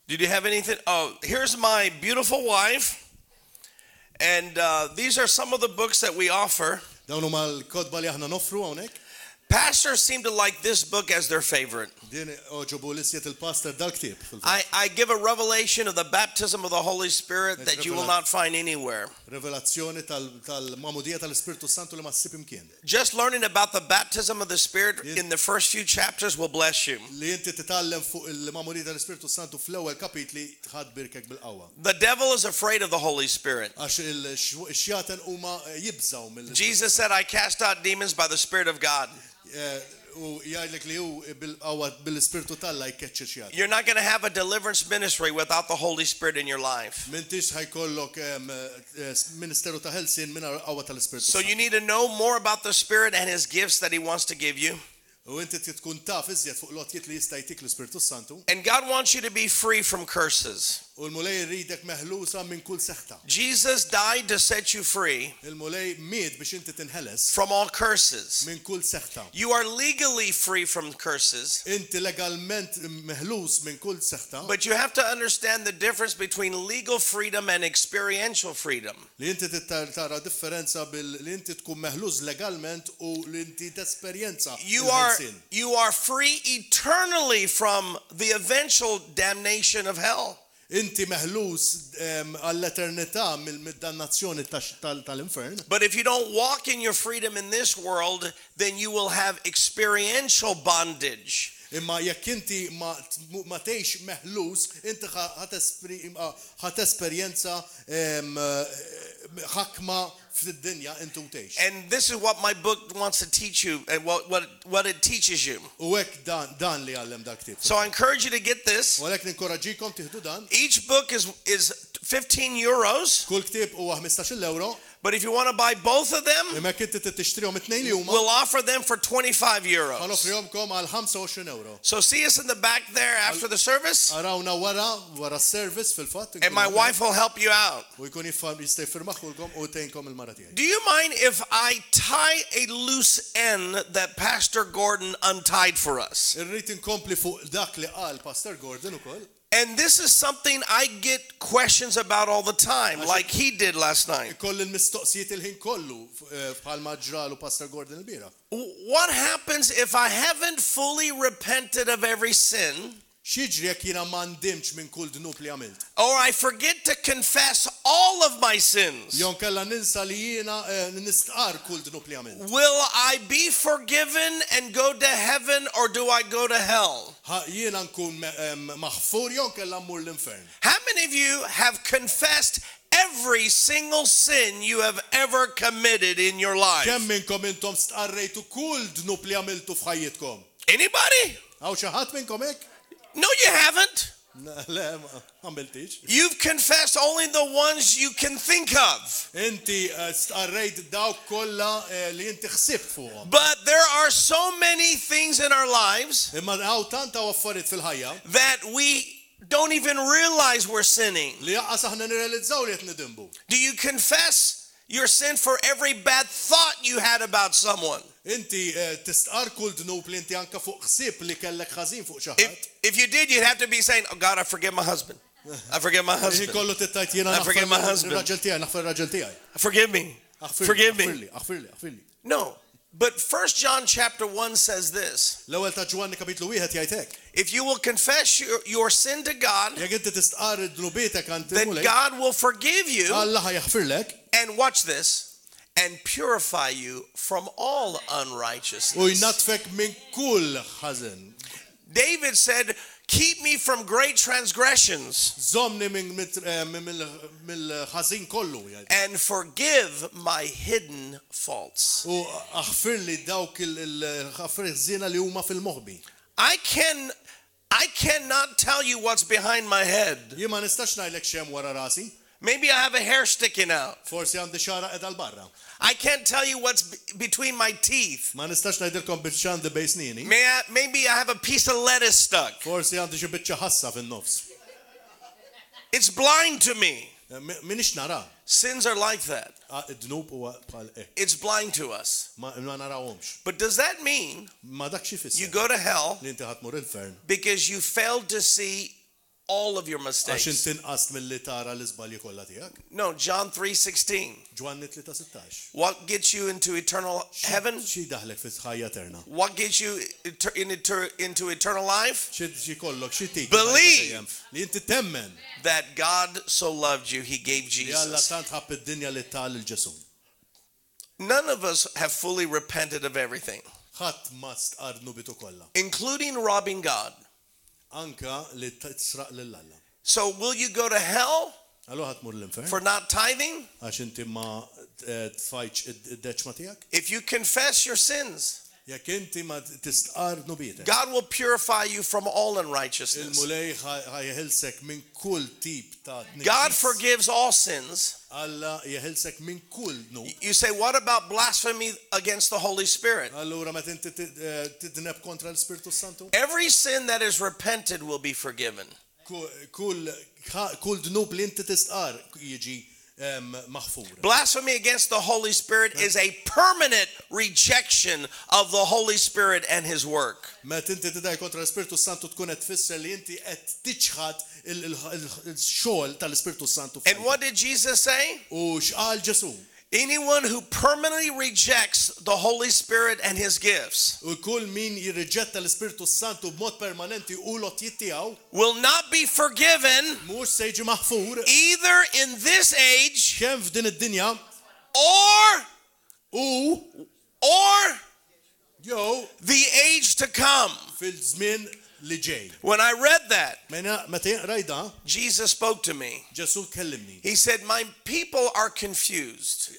Did you have anything? Oh, here's my beautiful wife. And these are some of the books that we offer. Dawn huma l-kodba li aħna nofru hawnhekk. Pastors seem to like this book as their favorite. Din oġobu l-isjet il-pastor dal-ktieb. I give a revelation of the baptism of the Holy Spirit that you will not find anywhere. Revelazzjoni tal-mamudija tal-Ispirtu Santu li ma ssib imkien. Just learning about the baptism of the Spirit in the first few chapters will bless you. Li inti titgħallem fuq il-mamudija tal-Ispirtu Santu fl-ewwel kapitli tħadd birkek bil-qawwa. The devil is afraid of the Holy Spirit. Għax il-xjaten huma jibżaw mill. Jesus said, I cast out demons by the Spirit of God. You're not going to have a deliverance ministry without the Holy Spirit in your life. So you need to know more about the Spirit and His gifts that He wants to give you. And God wants you to be free from curses. Jesus died to set you free from all curses. You are legally free from curses. But you have to understand the difference between legal freedom and experiential freedom. You are free eternally from the eventual damnation of hell. Inti meħlus għall-eternità mid-dannazzjoni tal-infern. But if you don't walk in your freedom in this world, then you will have experiential bondage. Imma jekk inti ma tgħix meħlus, inti ħadd esperjenza ħakma fid-dinja intu tgħix. And this is what my book wants to teach you and what it teaches you. U hekk dan li għallem dak tip. So I encourage you to get this. U għalhekk ninkoraġġikom tieħdu dan. Each book is 15 euros. Kull ktieb huwa 15 euro. But if you want to buy both of them, we'll offer them for 25 euros. So see us in the back there after the service. And my wife will help you out. Do you mind if I tie a loose end that Pastor Gordon untied for us? And this is something I get questions about all the time, like he did last night. What happens if I haven't fully repented of every sin? Or I forget to confess all of my sins? Will I be forgiven and go to heaven, or do I go to hell? How many of you have confessed every single sin you have ever committed in your life? Anybody? No, you haven't. You've confessed only the ones you can think of. But there are so many things in our lives that we don't even realize we're sinning. Do you confess your sin for every bad thought you had about someone? If you did, you'd have to be saying, oh God, I forgive my husband. I forgive my husband. I forgive my husband. Forgive me. Forgive me. No. But 1 John chapter 1 says this. If you will confess your sin to God, then God will forgive you. And watch this. And purify you from all unrighteousness. David said, keep me from great transgressions and forgive my hidden faults. I cannot tell you what's behind my head. Maybe I have a hair sticking out. I can't tell you what's between my teeth. Maybe I have a piece of lettuce stuck. It's blind to me. Sins are like that. It's blind to us. But does that mean you go to hell because you failed to see all of your Għax mistakes. inti inqas milli tara l-iżbalji kollha tiegħek. No, John 3:16. Ġwanni 3:16. What gets you into eternal heaven? Xi daħlek fis-ħajja eterna? What gets you into eternal life? Xi kollok xi tik. Believe li inti temmen that God so loved you, He gave li Alla Jesus. tant ħabb id-dinja li tal il-Ġesu. None of us have fully repented of everything, Ħadd ma stqarnu bitu kollha. including robbing God. Anka li tisraq lil Alla. So will you go to hell Allura ħadd mur l-infern for not tithing? għax inti ma tfajċ id-deċma tiegħek. If you confess your sins, Jekk inti ma tistqarnu bietek. God will purify you from all unrighteousness. Il-mulej ħajħilsek minn kull tip ta' God forgives all sins. Alla jeħilsek minn kull nu. You say, what about blasphemy against the Holy Spirit? Allura meta inti tidneb kontra l-Spiritu Santu, Every sin that is repented will be forgiven. kull dnub li inti tistqar jiġi maħfur. Blasphemy against the Holy Spirit is a permanent rejection of the Holy Spirit and His work. Meta inti tidaj kontra l-Spiritu Santu tkun qed tfisser li inti qed tiċħad il-xogħol tal-Spiritu Santu. And what did Jesus say? U x'qal Ġesu? Anyone who permanently rejects the Holy Spirit and His gifts U kull min jirriġetta l-Spiritu Santu b'mod permanenti u l-otjiet tiegħu will not be forgiven mhux se jiġi maħfur either in this age kemm f'din id-dinja or jew the age to come. fil-żmien li ġej. When I read that, Meta rajda, Jesus spoke to me. Ġesu kellimni. He said, my people are confused.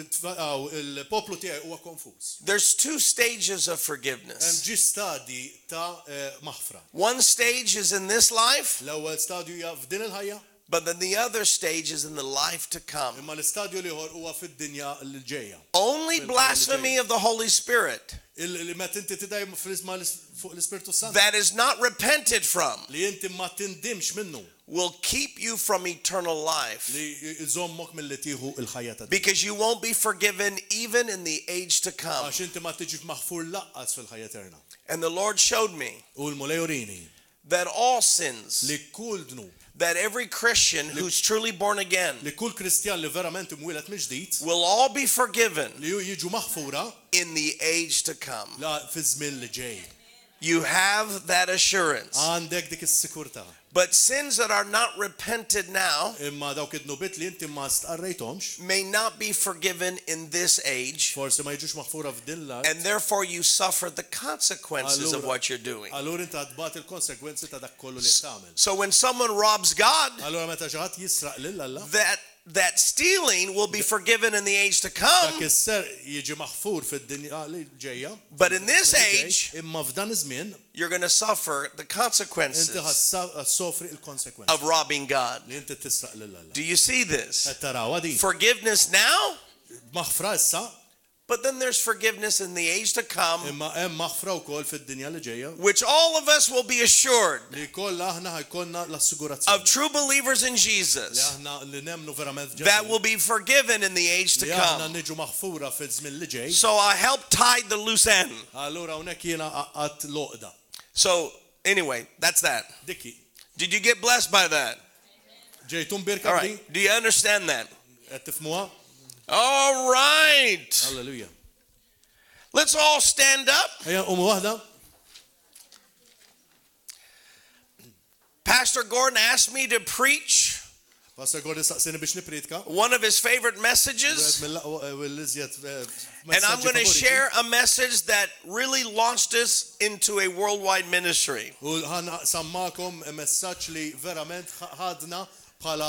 Il-poplu tiegħi huwa konfuż. There's two stages of Hemm forgiveness. ġi stadji ta' maħfra. One stage is in this life, L-ewwel stadju hija f'din il-ħajja, but then the other stage is in the life to come. imma l-istadju liħor huwa fid-dinja li ġejja. Only blasphemy of the Holy Spirit Meta inti tidaj fl-isma fuq l-Ispiritu Santu that is not repented from li inti ma tindimx minnu will keep you from eternal life, li iżommok milli tieħu il-ħajja ta' because you won't be forgiven even in the age to come. għax inti ma tiġi maħfur laqqas fil-ħajja eterna. And the Lord showed me U l-mulej urini that all sins, li kull dnu that every Christian who's truly born again li kull Kristjan li verament imwieled minn ġdid will all be forgiven li jiġu maħfura in the age to come. la fi żmien li ġej. You have that assurance. Għandek dik is-sikurtà. But sins that are not repented now Imma dawk id-nubit li inti ma stqarrejthomx may not be forgiven in this age, forsi ma jiġux maħfura f'din l-art. and therefore you suffer the consequences of what you're doing. Allura inti tbagħat il-konsekwenzi ta' dak kollu li tagħmel. So when someone robs God, Allura meta xi ħadd jisraq lil Alla, that stealing will be forgiven in the age to dak come, is-ser jiġi maħfur fid-dinja li ġejja. but in this age Imma f'dan iż-żmien you're going to suffer the inti consequences ħassofri il-konsekwenzi of robbing God. li inti tisraq lil Alla. Do you see this? Qed tarawha din. Forgiveness now, Maħfra issa, but then there's forgiveness in the age to come, imma hemm maħfra wkoll fid-dinja li ġejja which all of us will be assured li kollha aħna ħajkollna of l-assigurazzjoni true believers in li Jesus aħna li nemnu verament that will be forgiven in the age to li aħna come. niġu maħfura fil-żmien li ġej. So I helped tie the loose end. Allura hawnhekk jiena qatt loqda. So anyway, that's that. Dikki, Did you get blessed by that? ġejtum birka All di? right. Do you understand that? Qed tifhmuha? All right. Halleluja. Let's all stand up. Ejja qumu waħda. Pastor Gordon asked me to preach Pastor Gordon saqsini biex nipritka. one of his favorite messages, and I'm going to share a message that really launched us into a worldwide ministry. U ħana sammakom messaġġ li verament ħadna bħala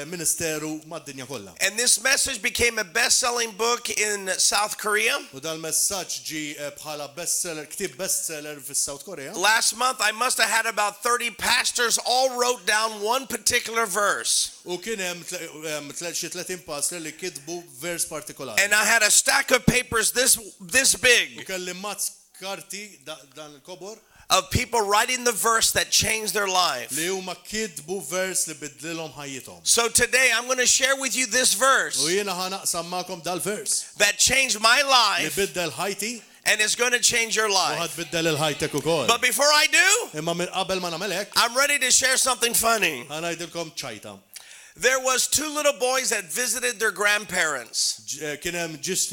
ministeru mad-dinja kollha. And this message became a best-selling book in South Korea. U dal-messaġġ ġi bħala bestseller, ktib bestseller fis-South Korea. Last month, I must have had about 30 pastors all wrote down one particular verse. U kien hemm xi 30 pastor li kitbu vers partikolari. And I had a stack of papers this U big kelli mazz karti dan il-kobor of people writing the verse that changed their life. li huma kitbu vers li bidlilhom ħajjithom. So today I'm going to share with you this U verse jiena ħanaqsam magħkom dal-vers that changed my li life biddel ħajti And it's going to change your U life. ħadbiddel il-ħajtek ukoll. But before I do, Imma minn qabel ma nagħmel hekk, I'm ready to share something funny. ħanajdilkom ċajta. There was 2 little boys that visited their grandparents. Kien hemm ġist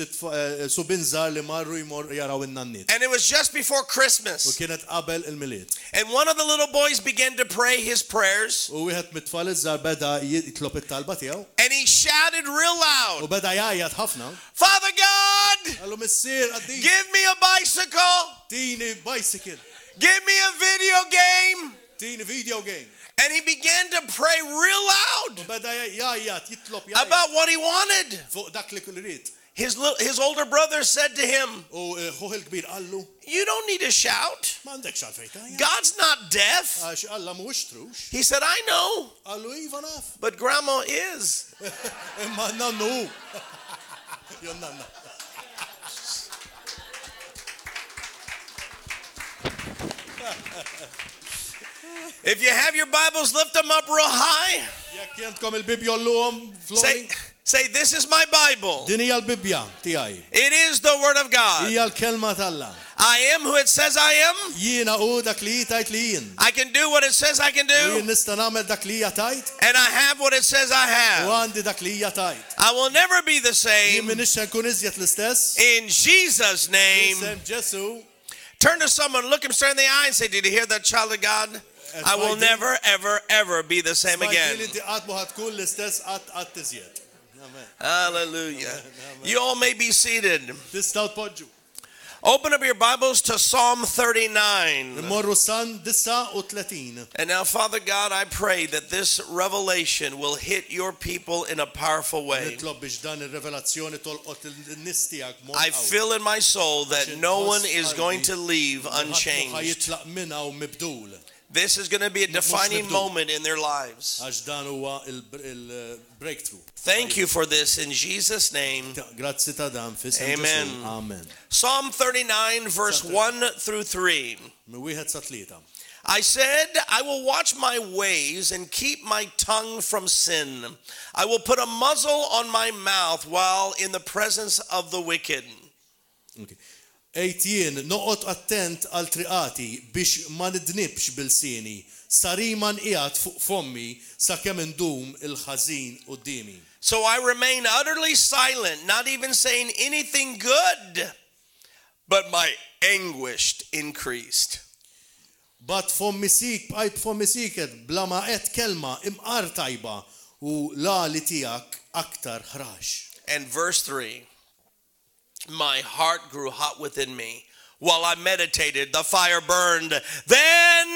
subin żgħar li marru jaraw in-nannit. And it was just before U Christmas. kienet qabel il-milied. And one of the little boys began to pray his prayers. U wieħed mit-tfal iż-żgħar beda jitlob it-talba tiegħu. And he shouted real U loud, beda jgħajjad ħafna. Father God, Qallu missier qaddin give me a bicycle. tini bicycle, Give me a video game. tini video game. And he began to pray real loud U beda jgħajjad jitlob about what he wanted. fuq dak li kull irid. His older brother said to him, U ħuħ il-kbir qallu you don't need to shout. m'għandekx għalfejn tajjeb. God's not deaf. Għax Alla mhuwiex trux. He said, I know, Qallu iva naf. but grandma is. Imma nannu. Jo nanna. If you have your Bibles, lift them up real high. Jekk jentkom il-Bibja l-lum Say, this is my Bible. Din hija l-Bibja tiegħi. It is the Word of God. Hija l-kelma tal-Alla. I am who it says I am. Jiena u dak li tajt li jien. I can do what it says I can Jien do. nista' nagħmel dak li hija tajt And I have what it says I u have. għandi dak li hija tajt. I will never be the Jien same. minix nkun iżjed l-istess. In Jesus' name. Isem Ġesu. Turn to someone, look him straight in the eye and say, did you hear that, child of God? I will never, ever, ever be the same again. Inti qatt ma ħadkun l-istess qatt iżjed. Amen. Hallelujah. You all may be seated. Tistgħu tpoġġu. Open up your Bibles to Psalm 39. Immorru san 39. And now, Father God, I pray that this revelation will hit your people in a powerful way. Nitlob biex dan ir-revelazzjoni tolqot in-nies tiegħek mod I qawwi. feel in my soul that no one is going to leave Ħadd ma unchanged. ħajitlaq minha u mibdul. This is going to be a defining moment in their lives. Għax dan huwa il-breakthrough. Thank you for this in Jesus' name. Grazzi ta' dan f'isem Amen. Ġesu. Amen. Psalm 39, verse 1 through 3. Min wieħed sa tlieta. I said, I will watch my ways and keep my tongue from sin. I will put a muzzle on my mouth while in the presence of the wicked. Okay. Ejt jien noqgħod attent għal triqati biex ma nidnibx bil-sieni. Sariman qiegħed fuq fommi sakemm indum il-ħażin qudiemi. So I remain utterly silent, not even saying anything good, but my anguish increased. Bad fommi siket bla ma qed kelma imqar tajba u l-għali tiegħek aktar ħrax. And verse 3. My heart grew hot within me. While I meditated, the fire burned. Then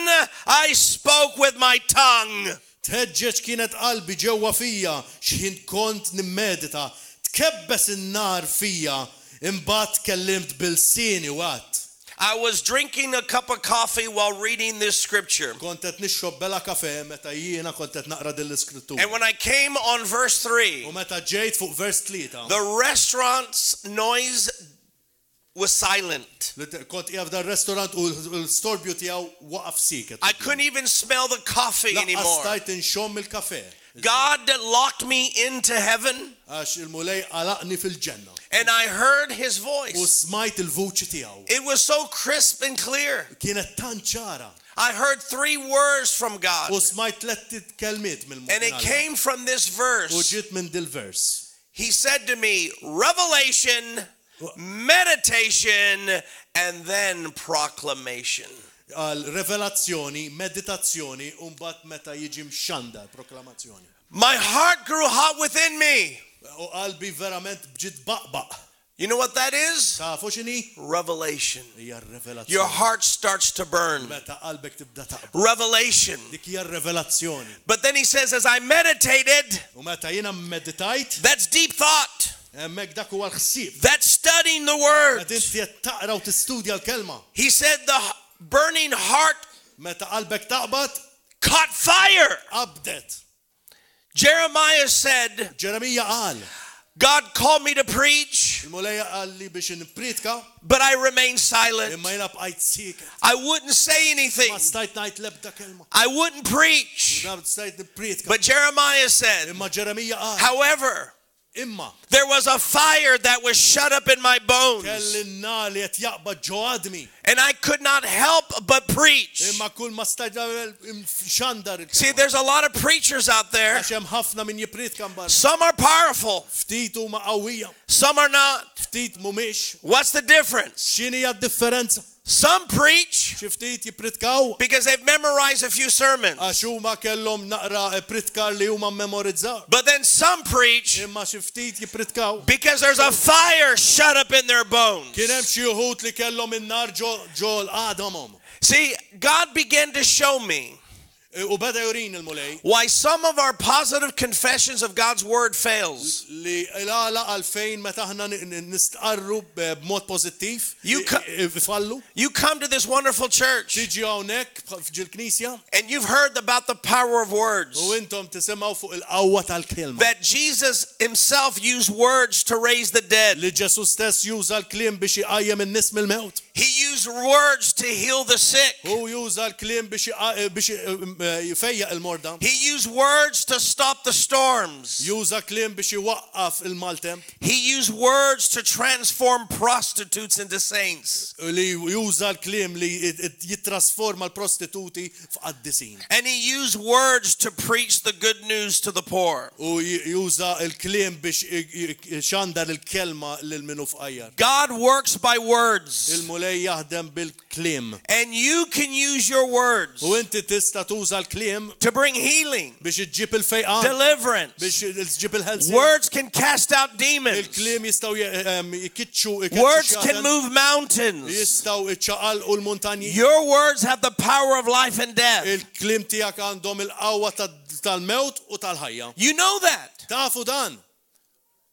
I spoke with my tongue. Tħeġġeġ kienet qalbi ġewwa fija x'ħin kont nimmedita. Tkebbes in-nar fija imbagħad kellimt bil-sieni waqt. I was drinking a cup of coffee while reading this scripture. Kont qed nixrob bela kafe meta jiena kont qed naqra din l-iskrittura. And when I came on verse 3, U meta ġejt fuq vers 3, the restaurant's noise was silent. kont qiegħed f'dan restaurant u l-storbju tiegħu waqaf siket. I couldn't even smell the coffee anymore. Stajt inxomm il-kafe. God locked me into heaven, Għax il-mulej għalaqni fil-ġenna. and I heard his U voice. smajt il-vuċi tiegħu. It was so crisp and clear. Kienet tant ċara. I heard 3 words from God, U smajt tliet kelmiet mill-mulej. and it came from this U verse. ġiet minn dil-vers. He said to me, revelation, meditation, and then proclamation. Għal revelazzjoni, meditazzjoni, u mbagħad meta jiġi mxanda proklamazzjoni. My heart grew hot within me. U qalbi verament bġiet baqbaq. You know what that is? Tafu x'inhi? Revelation. Hija revelazzjoni. Your heart starts to burn. Meta qalbek tibda taqbaq. Revelation. Dik hija revelazzjoni. But then he says, as I meditated, U meta jiena meditajt, that's deep thought. hemmhekk dak huwa l-ħsieb. That's studying the word. Meta inti qed taqra u tistudja l-kelma. He said the burning heart Meta qalbek taqbad, caught fire. qabdet. Jeremiah said, Ġeremija qal, God called me to preach, il-mulejja qal li biex nippritka, but I remained silent. imma jiena bqajt sieket. I wouldn't say anything. Ma stajt ngħid l-ebda kelma. I wouldn't preach. Ma stajt nippritka. But Jeremiah said, Imma Ġeremija qal, however, Imma there was a fire that was shut up in my bones. kelli n-nar li qed jaqbad ġo għadmi. And I could not help but preach. Imma kull ma stajt nagħmel xandar il-kelma. See, there's a lot of preachers out there. Għax hemm ħafna min jipritka mbarra. Some are powerful. Ftit huma qawwija. Some are not. Ftit mhumiex. What's the difference? X'inhi d-differenza? Some preach Xi ftit jipritkaw because they've memorized a few sermons. għax huma kellhom naqra pritkar li huma mmemorizzaw. But then some preach Imma xi ftit jipritkaw because there's a fire shut up in their bones. kien hemm xi wħud li kellhom in-nar ġo l-qadhomhom. See, God began to show me U beda jurin il-mulej why some of our positive confessions of God's word fails. li l-għala għalfejn meta aħna nistqarru b'mod pożittiv ifallu. You come to this wonderful church Tiġi hawnhekk ġil-Knisja and you've heard about the power of words. u intom tisimgħu fuq il-qawwa tal-kelma. That Jesus himself used words to raise the dead. Li Ġesu stess juża l-kliem biex iqajjem in-nies mill-mewt. He used words to heal the sick. Hu juża l-kliem biex jfejjaq il-morda. He used words to stop the storms. Juża kliem biex iwaqqaf il-maltemp. He used words to transform prostitutes into saints. Li juża l-kliem li jittrasforma l-prostituti f'qaddisin. And he used words to preach the good news to the poor. U juża l-kliem biex xandar il-kelma lil minu f'qajjar. God works by words. Il-mulej jaħdem bil-kliem. And you can use your words U inti tista tuża l-kliem to bring healing, biex iġġib il-fejqan. deliverance. Biex iġġib il-ħelsin. Words can cast out demons. Il-kliem jistgħu jkiċċu Words can move mountains. jistgħu iċċaqalqu l-muntanji. Your words have the power of life and death. Il-kliem tiegħek għandhom il-qawwa tal-mewt u tal-ħajja. You know that. Tafu dan.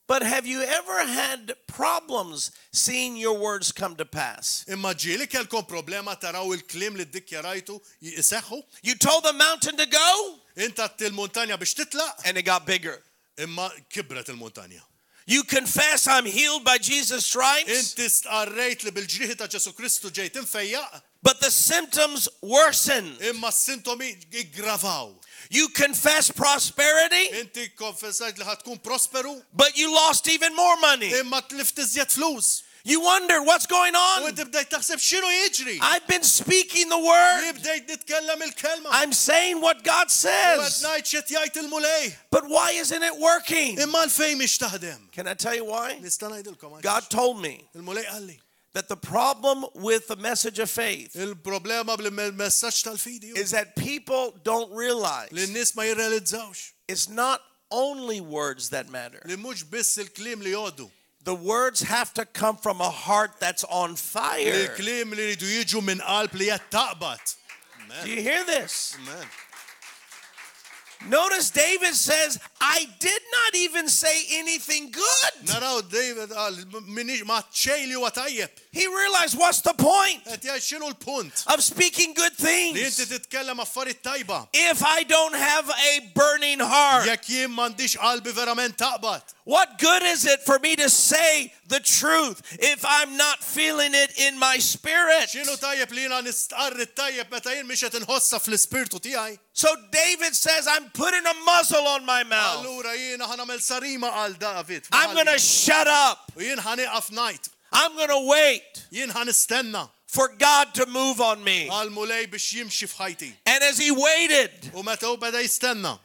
But have you ever had problems seeing your words come to pass? Imma ġieli kellkom problema taraw il-kliem li ddikjarajtu jiseħħu? You told the mountain to go, Inta il-muntanja biex titlaq, and it got bigger. imma kibret il-muntanja. You confess I'm healed by Jesus' stripes, Inti stqarrejt li bil-ġrieħi ta' Ġesu Kristu ġejt infejjaq, but the symptoms worsen. imma s-sintomi iggravaw. You confess prosperity, Inti konfessajt li ħatkun prosperu, but you lost even more money. imma tlift iżjed flus. You wonder what's going U on. inti bdejt taħseb x'inhu jiġri. I've been speaking the word. Li bdejt nitkellem il-kelma. I'm saying what God U qed says. ngħid x'qed jgħid il-mulej. But why isn't it working? Imma l-fejn mhix taħdem. Can I tell you why? Nista' ngħidilkom. God told me Il-mulej qalli. that the problem with the message of faith Il-problema bil-messaġġ tal-fidi is that people don't li realize n-nies ma jirrealizzawx it's not only words that matter. li mhux biss il-kliem li jgħodu. The words have to come from a heart that's on fire. Il-kliem li jridu jiġu minn qalb li qed taqbad. Do you hear this? Amen. Notice David says, I did not even say anything good. Naraw David qal minix ma ċej li huwa tajjeb. He realized, what's the point Qed jgħid x'inhu l-punt of speaking good li inti things titkellem affarijiet tajba. if I don't have a burning heart? Jekk jien m'għandix qalbi verament taqbad. What good is it for me to say the truth if I'm not feeling it in my spirit? X'inhu tajjeb li jiena nistqarri tajjeb meta jien mhix qed inħossa fl-ispirtu tiegħi. So David says, I'm putting a muzzle on my mouth. Allura jiena ħanamel sarima għal David. I'm going to shut up. U jien ħanieqaf ngħid. I'm going to wait Jien ħanistenna for God to move on me. għal mulej biex jimxi f'ħajti. And as he waited, U meta hu beda jistenna,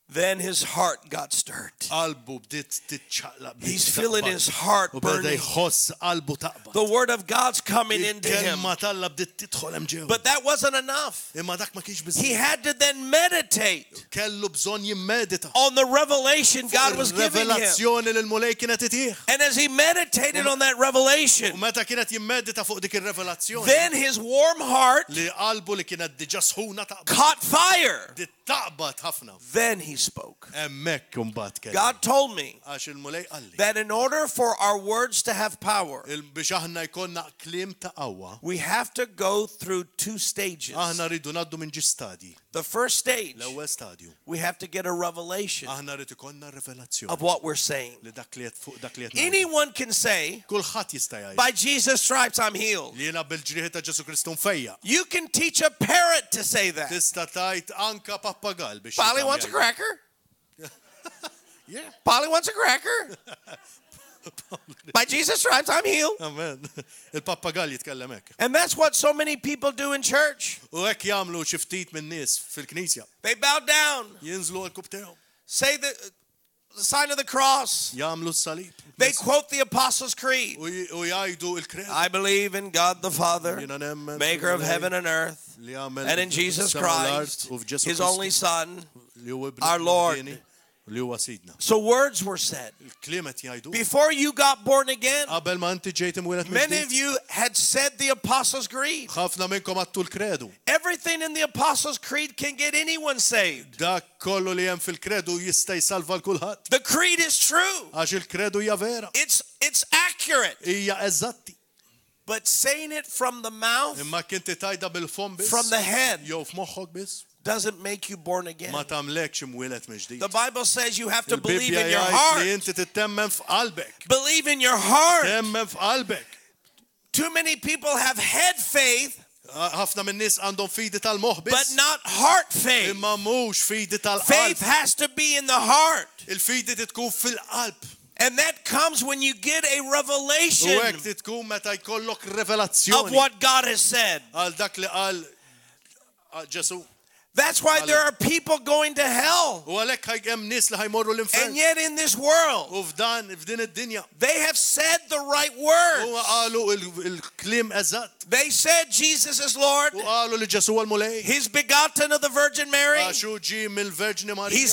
then his heart got stirred. qalbu bdiet titċaqlaq. He's feeling his heart U beda burning. jħoss qalbu taqbad. The word of God's coming into him. Il-kelma Alla bdiet tidħol hemm ġew. But that wasn't enough. Imma dak ma kienx He biżżejjed. had to then meditate Kellu bżonn jimmedita. on the revelation God was giving him. Revelazzjoni li l-mulej kienet itih. And as he meditated on that U revelation, meta kienet jimmedita fuq dik ir-revelazzjoni then his warm heart li qalbu li kienet diġà sħuna taqbad. caught fire. Dit taqbad ħafna. Then he spoke. Hemmhekk imbagħad kellem. God told me Għax il-mulej qalli. that in order for our words to have power, Biex aħna jkollna kliem ta' qawwa, we have to go through two stages. aħna rridu ngħaddu minn ġi stadji. The first stage, L-ewwel stadju. we have to get a revelation Aħna rrid ikollna revelazzjoni of what we're saying. li dak li qed fuq dak li qed ngħidu. Anyone can say, Kulħadd jista' jgħid by Jesus' stripes I'm healed. li jiena bil-ġrieħi ta' Ġesu Kristu mfejja. You can teach a parrot to say that. Tista' tgħid anka pappagall biex Polly jifhem wants a jgħid. cracker. Yeah. Polly wants a cracker. By Jesus' stripes, I'm healed. Amen. Il-pappagall jitkellem hekk. And that's what so many people do in church. U hekk jagħmlu xi ftit min-nies fil-Knisja. They bow down. Jinżlu l-kub tiegħu. Say the sign of the cross. Jagħmlu s-salib. They quote the Apostles' Creed. U jgħidu l-Kred. I believe in God the Father, maker of heaven and earth, and in Jesus Christ, his only Son, our Lord. So words were said. Before you got born again, many of you had said the Apostles' Creed. Everything in the Apostles' Creed can get anyone saved. The creed is true. It's accurate. But saying it from the mouth, from the head, doesn't make you born again. The Bible says you have to believe in your heart. Believe in your heart. Too many people have head faith, but not heart faith. Faith has to be in the heart. And that comes when you get a revelation of what God has said. That's why there are people going to hell. And yet in this world, they have said the right words. They said Jesus is Lord. He's begotten of the Virgin Mary. He's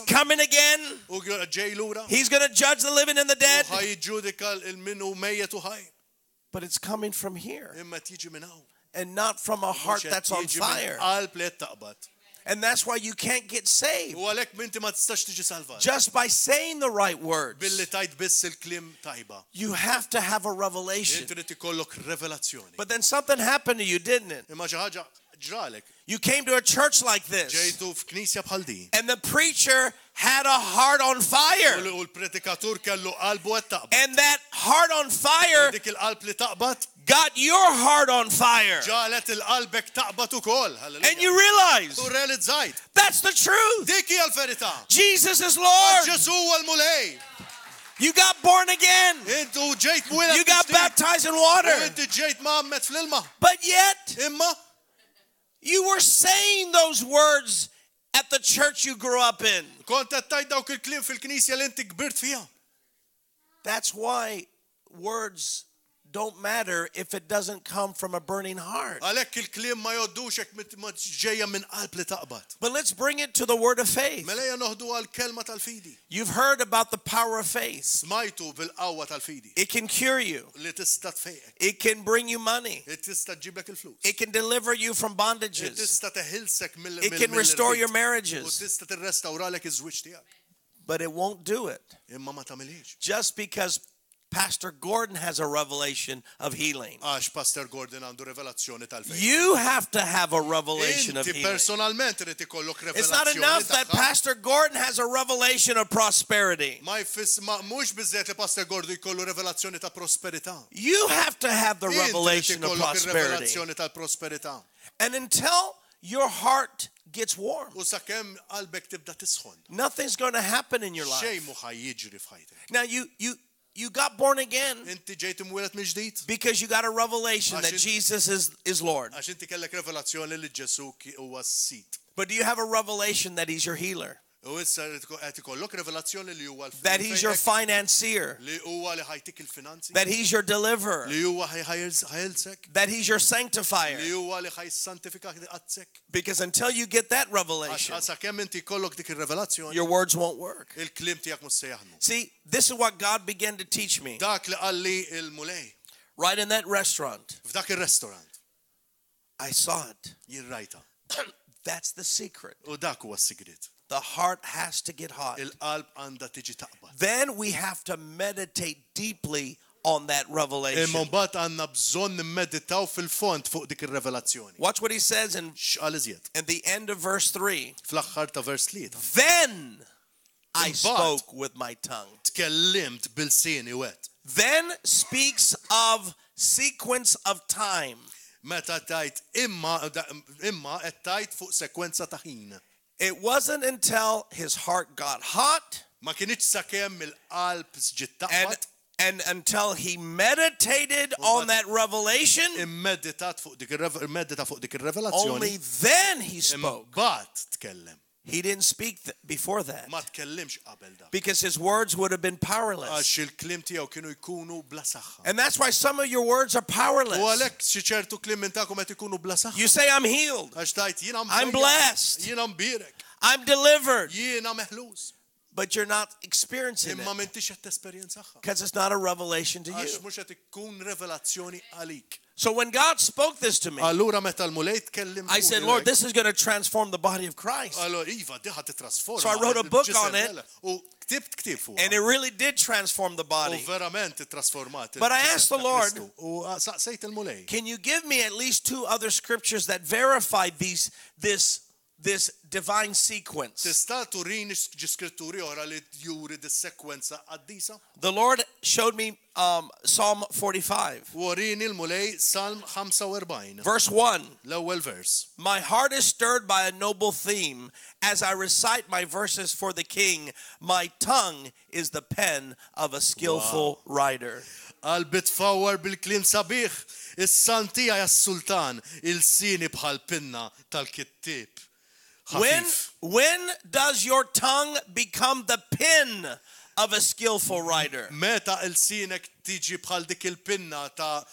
coming again. He's going to judge the living and the dead. But it's coming from here and not from a heart that's on fire. And that's why you can't get saved just by saying the right words. You have to have a revelation. But then something happened to you, didn't it? You came to a church like this, and the preacher had a heart on fire. And that heart on fire got your heart on fire. And you realize that's the truth. Jesus is Lord. You got born again. You got baptized in water. But yet, you were saying those words at the church you grew up in. That's why words don't matter if it doesn't come from a burning heart. But let's bring it to the word of faith. You've heard about the power of faith. It can cure you. It can bring you money. It can deliver you from bondages. It can restore your marriages. But it won't do it. Just because Pastor Gordon has a revelation of healing. You have to have a revelation of healing. It's not enough that Pastor Gordon has a revelation of prosperity. You have to have the revelation of prosperity. And until your heart gets warm, nothing's going to happen in your life. Now you got born again because you got a revelation that Jesus is Lord. But do you have a revelation that He's your healer? That He's your financier? That He's your deliverer? That He's your sanctifier? Because until you get that revelation, your words won't work. See, this is what God began to teach me. Right in that restaurant, I saw it. That's the secret. The heart has to get hot. Then we have to meditate deeply on that revelation. Watch what he says in the end of verse 3. Then I spoke with my tongue. Then speaks of sequence of time. It wasn't until his heart got hot Ma kienx sakemm il-qalb ġiet taqbad. And until he meditated on that revelation, immedita fuq dik ir-revelazzjoni. Only then he spoke. Imbagħad tkellem. He didn't speak before that. Ma tkellimx qabel dak. Because his words would have been powerless. Għax il-kliem tiegħu kienu jkunu bla saħħa. And that's why some of your words are powerless. U għalhekk xi ċertu kliem minn tagħkom qed ikunu bla saħħa. You say I'm healed. Għax tajt jiena I'm blessed. Jiena mbierek. I'm delivered. Jiena meħlus. But you're not experiencing Imma it. m'intix qed tesperjenzaha. Because it's not a revelation to you. Għax mhux qed ikun revelazzjoni għalik. So when God spoke this to me, Allura meta l-mulej tkellim. I said, Lord, this is going to transform the body of Christ. Allora iva diħa titrasforma. So I wrote a book on it. U ktibt ktib fuq. And it really did transform the body. U verament trasformat. But I asked the Lord, u saqsejt il-mulej. Can you give me at least 2 other scriptures that verify this divine sequence? Tista' turini ġiskritturi oħra li juri dis-sekwenza qaddisa? The Lord showed me Psalm 45. Warini l-mulej Psalm 45. Verse 1. L-ewwel verse. My heart is stirred by a noble theme as I recite my verses for the king. My tongue is the pen of a skillful writer. Qalbi tfawwar bil-kliem sabiħ, is-santija jas-sultan, il-sini bħal pinna tal-kittieb. When does your tongue become the pen of a skillful writer? Meta il-sinek tiġi bħal dik il-pinna ta'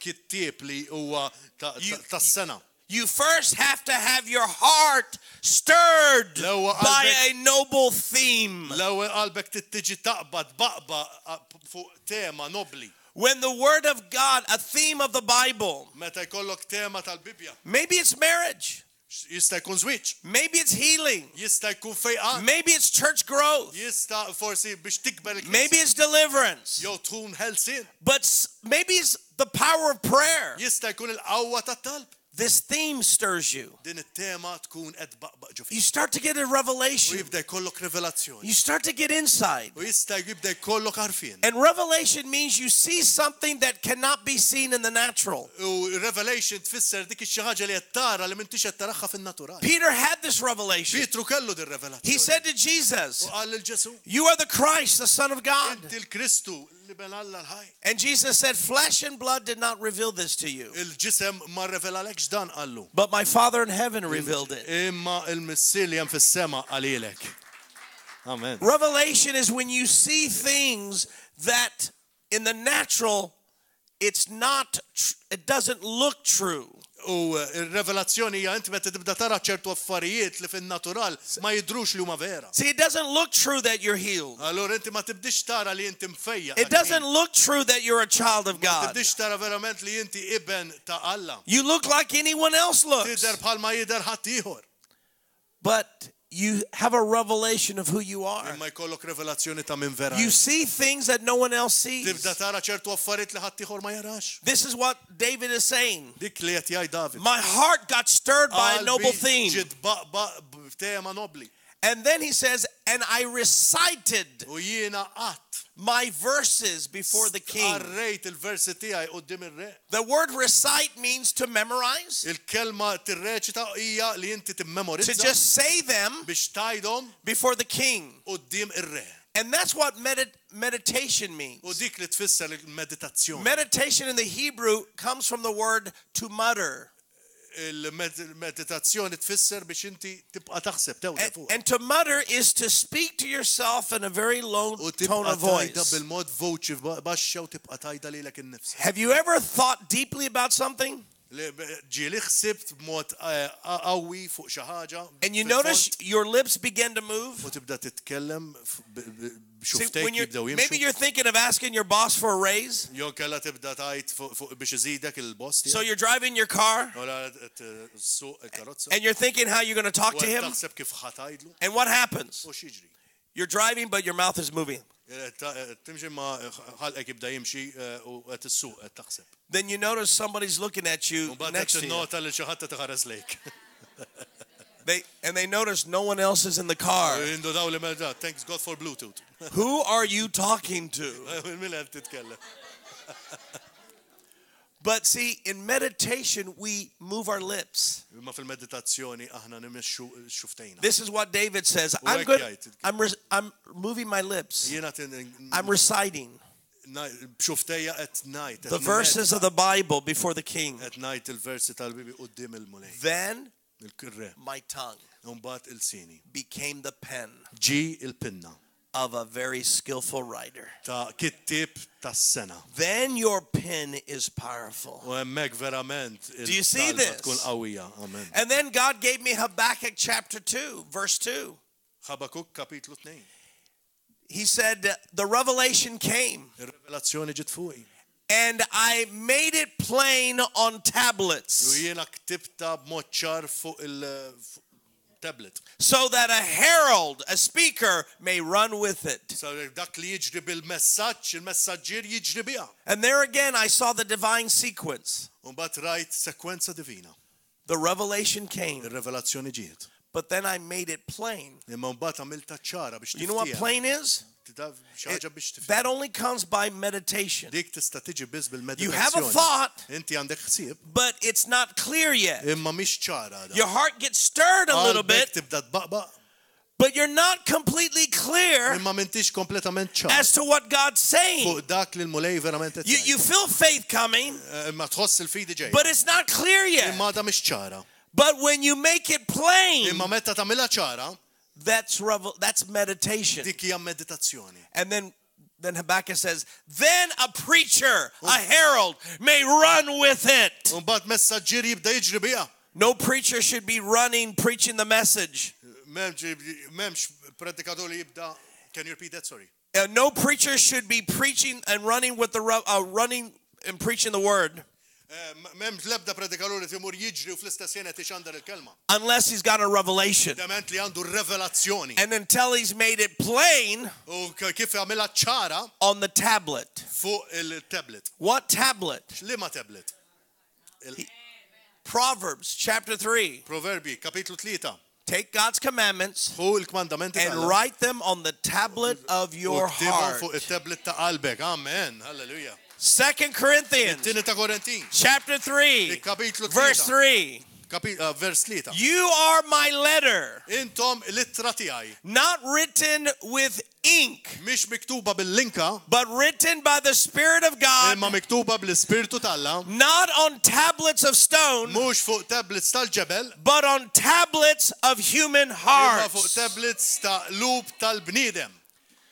kittieb li huwa tas-sena. You first have to have your heart stirred by a noble theme. L-ewwel qalbek tiġi taqbad baqba fuq tema nobli. When the word of God, a theme of the Bible, meta jkollok tema tal-Bibja. Maybe it's marriage. Jista' jkun żwieġ. Maybe it's healing. Jista' jkun fejqan. Maybe it's church growth. Jista' forsi biex tikber il-Knisja. Maybe it's deliverance. Jew tkun ħelsien. But maybe it's the power of prayer. Jista' jkun il-qawwa tat-talb. This theme stirs you. Din it-tema tkun qed baqbaq ġo. You start to get a revelation. U jibda jkollok revelazzjoni. You start to get insight. U jista' jibda jkollok għarfien. And revelation means you see something that cannot be seen in the natural. U revelation tfisser dik xi ħaġa li qed tara li m'intix qed taraħħa fin-natural. Peter had this revelation. Pietru kellu din revelazzjoni. He said to Jesus, U qal lil Ġesu, you are the Christ, the Son of God. Inti l-Kristu li ben Alla l-ħaj. And Jesus said, flesh and blood did not reveal this to you. Il-ġisem ma rrevelalekx dan qallu. But my Father in heaven revealed it. Imma il-missil jem fis-sema qalilek. Amen. Revelation is when you see things that in the natural it doesn't look true. U il-revelazzjoni hija inti meta tibda tara ċertu affarijiet li fin-natural ma jidrux li huma vera. See, it doesn't look true that you're healed. Allora inti ma tibdix tara li inti mfejja. It doesn't look true that you're a child of God. Ma tibdix tara verament li inti iben ta' Alla. You look like anyone else looks. Tidher bħal ma jidher ħadd ieħor. But you have a revelation of who you are. Imma jkollok revelazzjoni ta' min vera. You see things that no one else sees. Tibda tara ċertu affarijiet li ħadd ieħor ma jarax. This is what David is saying. Dik li qed jgħid David. My heart got stirred by a noble theme. Ġiet baqbaq tema nobli. And then he says, and I recited U jiena qatt my verses before the king. Qarrejt il-versi tiegħi quddiem ir-re. The word recite means to memorize. Il-kelma tirreċita hija li inti timmemorizza. To just say them biex tgħidhom before the king. Quddiem ir-re. And that's what meditation means. U dik li tfisser il-meditazzjoni. Meditation in the Hebrew comes from the word to mutter. Il-meditazzjoni tfisser biex inti tibqa' taħseb tewda fuq. And to mutter is to speak to yourself in a very low tone of voice. bil-mod voċi baxxa u tibqa' tgħidha lilek innifsek. Have you ever thought deeply about something? Ġieli ħsibt b'mod qawwi fuq xi ħaġa. And you notice your lips begin to move? U tibda titkellem Maybe you're thinking of asking your boss for a raise. Jew kellha tibda tgħid biex iżidek il-boss tiegħek. So you're driving your car. And you're thinking how you're going to talk to him. Taħseb kif ħatajdlu. And what happens? U x'jiġri? You're driving but your mouth is moving. Timxi ma ħalqek jibda jimxi u qed issuq qed taħseb. Then you notice somebody's looking at you next to you. Nota li xi ħadd qed iħares lejk. They notice no one else is in the car. Thanks God for Bluetooth. Who are you talking to? But see, in meditation, we move our lips. Ma fil-meditazzjoni aħna nimexxu xuftejna. This is what David says. I'm moving my lips. I'm reciting the verses of the Bible before the king. Then my tongue became the pen of a very skillful writer. Then your pen is powerful. Do you see this? And then God gave me Habakkuk chapter 2, verse 2. He said, the revelation came. And I made it plain on tablets. So that a herald, a speaker, may run with it. And there again I saw the divine sequence. The revelation came. But then I made it plain. You know what plain is? That only comes by meditation. You have a thought, but it's not clear yet. Your heart gets stirred a little bit, but you're not completely clear as to what God's saying. You feel faith coming, but it's not clear yet. But when you make it plain, that's meditation. And then Habakkuk says, then a preacher, a herald, may run with it. No preacher should be running, preaching the message. Can you repeat that? Sorry. No preacher should be preaching and running with the running and preaching the word. Unless he's got a revelation. And until he's made it plain on the tablet. What tablet? Proverbs chapter 3. Take God's commandments and write them on the tablet of your heart. Amen. Hallelujah. 2 Corinthians chapter 3 verse 3. You are my letter, not written with ink, but written by the Spirit of God, not on tablets of stone, but on tablets of human hearts.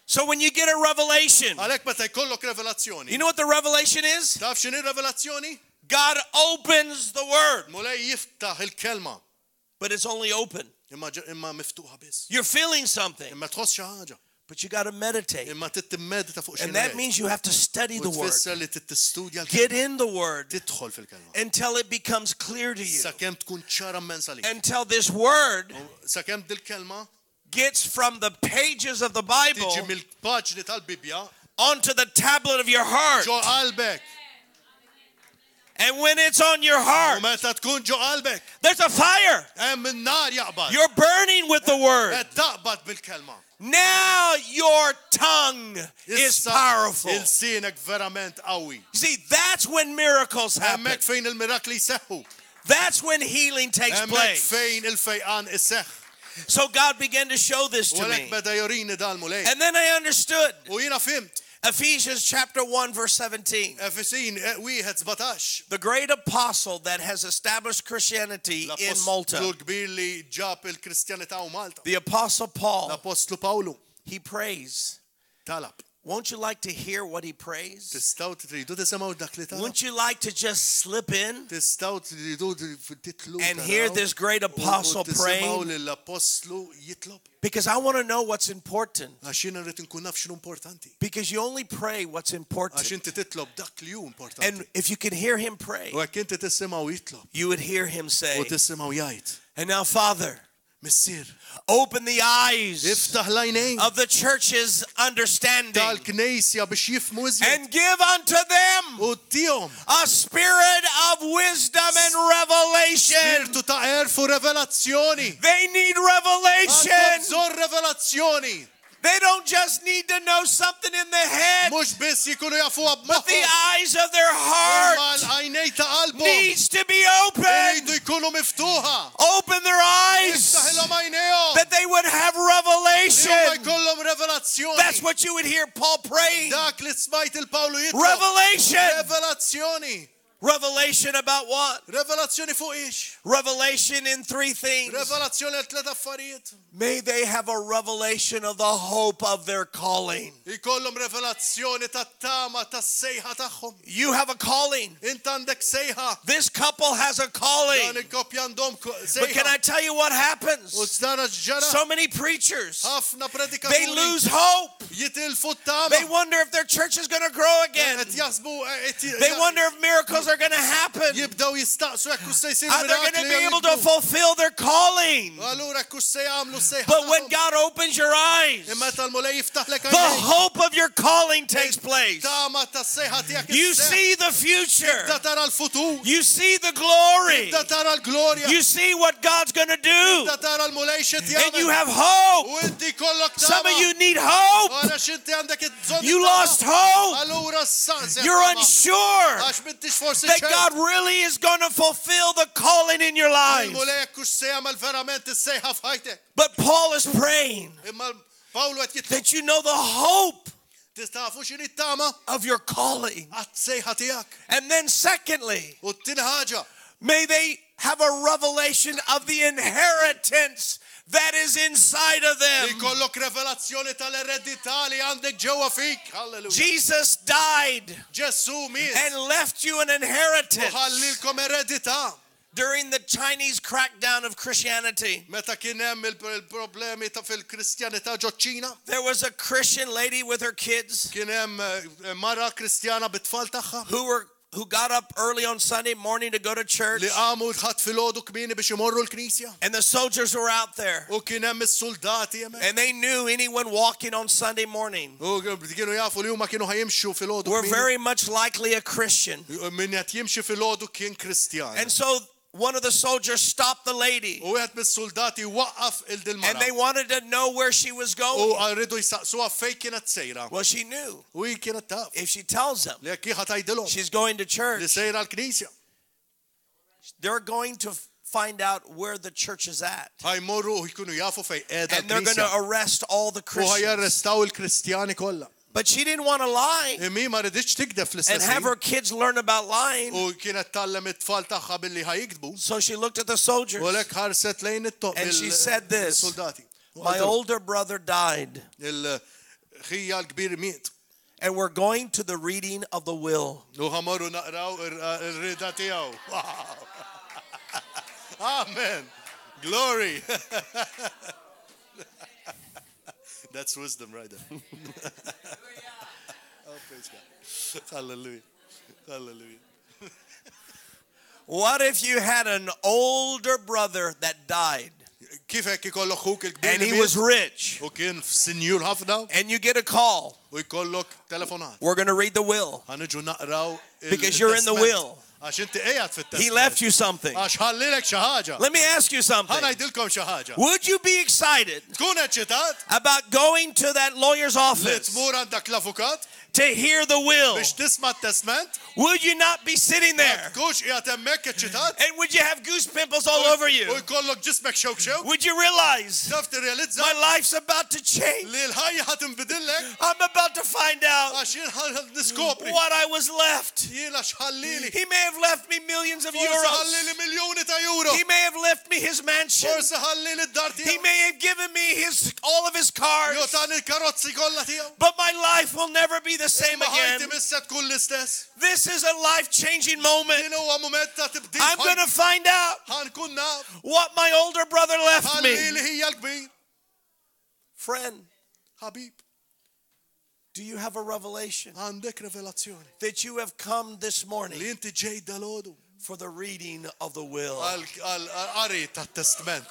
So when you get a revelation, you know what the revelation is? God opens the word, but it's only open. You're feeling something, but you got to meditate. And that means you have to study the word. Get in the word until it becomes clear to you. Until this word gets from the pages of the Bible onto the tablet of your heart. And when it's on your heart, there's a fire. You're burning with the word. Now your tongue is powerful. See, that's when miracles happen. That's when healing takes place. So God began to show this to me. And then I understood. Ephesians chapter 1 verse 17. The great apostle that has established Christianity in Malta. The apostle Paul. He prays. Won't you like to hear what he prays? Wouldn't you like to just slip in and hear this great apostle praying? Because I want to know what's important. Because you only pray what's important. And if you can hear him pray, you would hear him say, and now, Father, open the eyes of the church's understanding and give unto them a spirit of wisdom and revelation. They need revelation. They don't just need to know something in the head, Mhux biss jkunu jafuha but the b'moħħhom. eyes of their heart Mal-għajnej ta' qalbhom. needs to be open. Iridu jkunu miftuħa. Open their eyes Iftaħilhom għajnejhom. that they would have Li huma revelation. jkollhom revelazzjoni. That's what you would hear Paul praying. Dak li smajt il-Pawlu jitlob. Revelation. Revelazzjoni. Revelation about what? Revelazzjoni fuq ix. Revelation in three things. Revelazzjoni għal tliet affarijiet. May they have a revelation of the hope of their calling. Ikollhom revelazzjoni tat-tama tas-sejħa tagħhom. You have a calling. Int għandek sejħa. This couple has a Dan calling. il-koppja għandhom But can I sejħa. tell you what happens? U stara ġara. So many preachers, Ħafna they predikaturi lose hope. jitilfu t-tama. They wonder if their church is going to grow again. Qed jaħsbu They wonder if miracles are going to happen. jibdew jistaqsu hekk se jsir Are they going to mirakli be jew able to jikbu. fulfill their calling? Allura hekk se jagħmlu sejħa. But when tagħhom. God opens your eyes, Imma tal-mulej jiftaħlek the għajnejk. hope of your calling takes place. Tama tas-sejħa tiegħek You isseħħ. see the future. Tibda tara l-futur. You see the glory. Tibda tara l-glorja. You see what God's going to do. Tibda tara l-mulej xed And you jagħmel. have hope. U inti kollok tama. Some of you need hope. Għara xinti għandek id-bżonn You tama. lost hope. Allura s-sanse. You're unsure Għax m'intix forsi that ċert. God really is going to fulfill the calling in your life. Il-mulej hekk se jagħmel verament is-sejħa f'ħajtek. But Paul is praying Imma Pawlu qed jitlob. that you know the hope Tistafu x'inhi t-tama of your calling. għat-sejħa tiegħek. And then secondly, U t-tieni ħaġa. may they have a revelation of the inheritance that is inside of Li them. jkollok revelazzjoni tal-eredità li għandek ġewwa fik. Halleluja. Jesus died Ġesu miet. and left you an U inheritance. ħallilkom eredità. During the Chinese crackdown of Christianity, Meta kien hemm il-problemi ta' fil-Kristjanità ġo-Ċina, there was a Christian lady with her kids kien hemm mara Kristjana bit-tfal tagħha who got up early on Sunday morning to go to church, li qamu ħadd filgħodu kmieni biex imorru l-Knisja. and the soldiers were out there, U kien hemm is-soldati hemmhekk. and they knew anyone walking on Sunday morning U kienu jafu li huma kienu ħajimxu filgħodu were kmieni. very much likely a Christian. Min qed jimxi filgħodu kien Kristjan. And so one of the soldiers stopped the lady, U wieħed mis-soldati waqqaf and il-dilmara. they wanted to know where she was U going. rridu jsaqsuha fejn kienet sejra. Well, she knew. U hi kienet taf. If she tells them Li jekk hi ħatajdilhom she's going to li church, sejra l-Knisja. they're going to find out where the church is at. Ħajmorru u jkunu jafu fejn qiegħda And they're going to l-Knisja. arrest all the U Christians. ħajarrestaw il-Kristjani kollha. But she didn't want to lie Imi ma rriditx tikdef and have l-istess. her kids learn about lying. U kienet tallem it-tfal tagħha billi ħajikdbu. So she looked at the soldiers. U lek ħarset lejn it-toq And she said this, il-soldati. My older brother died, Il-ħija l-kbir miet. and we're going to the reading of the will. U ħamorru naqraw ir-rida tiegħu. Wow. Amen. Glory. That's wisdom right there. Oh, praise God. Hallelujah. Hallelujah. What if you had an older brother that died Kif hekk ikollok ħuk il-kbir and li he miet was rich, u kien sinjur ħafna and you get a call? u jkollok telefonat. We're going to read the will Ħaniġu naqraw because you're in the will. Għax inti qiegħed fit-testament. He left you something. Għax ħallilek xi ħaġa. Let me ask you something. Ħanajdilkom xi ħaġa. Would you be excited Tkun eċċitat about going to that lawyer's li office tmur għandak l-avukat to hear the will? biex tisma' t-testament? Would you not be sitting there? Tkux qiegħed hemmhekk eċċitat? And would you have goose pimples all over you? U jkollok ġismek xewk. Would you realize Taf tirrealizza my life's about to change? li l-ħajja ħatinbidillek I'm about to find out għax jien niskopri. what I was left. Jiena x'ħallili. He may have left me millions of Forsi euros. ħallili miljuni ta' euro. He may have left me his mansion. Forsi ħallili d-dar He tiegħu. may have given me all of his cars. Jo tani l-karozzi kollha tiegħu. But my life will never be the same Imma ħajti again. missa tkun l-istess. This is a life-changing moment. Din huwa mument ta' tibdil. I'm going to find out ħankun naf. what my older brother left me. Ħallili hija l-kbir. Friend, Ħabib, do you have a revelation għandek revelazzjoni that you have come this li morning inti ġej dal-għodu for the reading of the will? għal-qari tat-testament.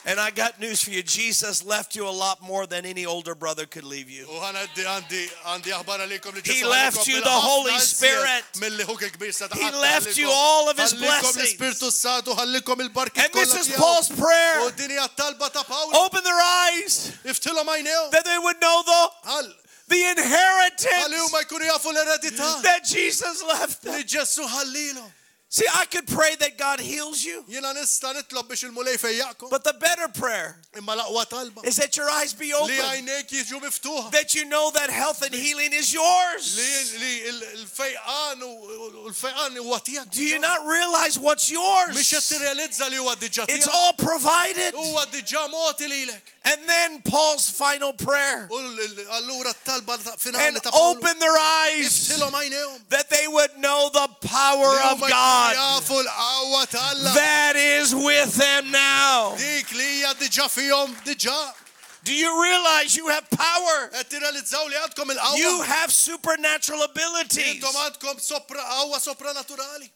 And I got news for you. Jesus left you a lot more than any older brother could leave you. He left you the Holy Spirit. He left you all of His blessings. And this is Paul's prayer. Open their eyes that they would know the inheritance that Jesus left them. See, I could pray that God heals you. But the better prayer is that your eyes be open. That you know that health and healing is yours. Do you not realize what's yours? It's all provided. And then Paul's final prayer. And open their eyes that they would know the power of God that is with them now. Do you realize you have power? You have supernatural abilities.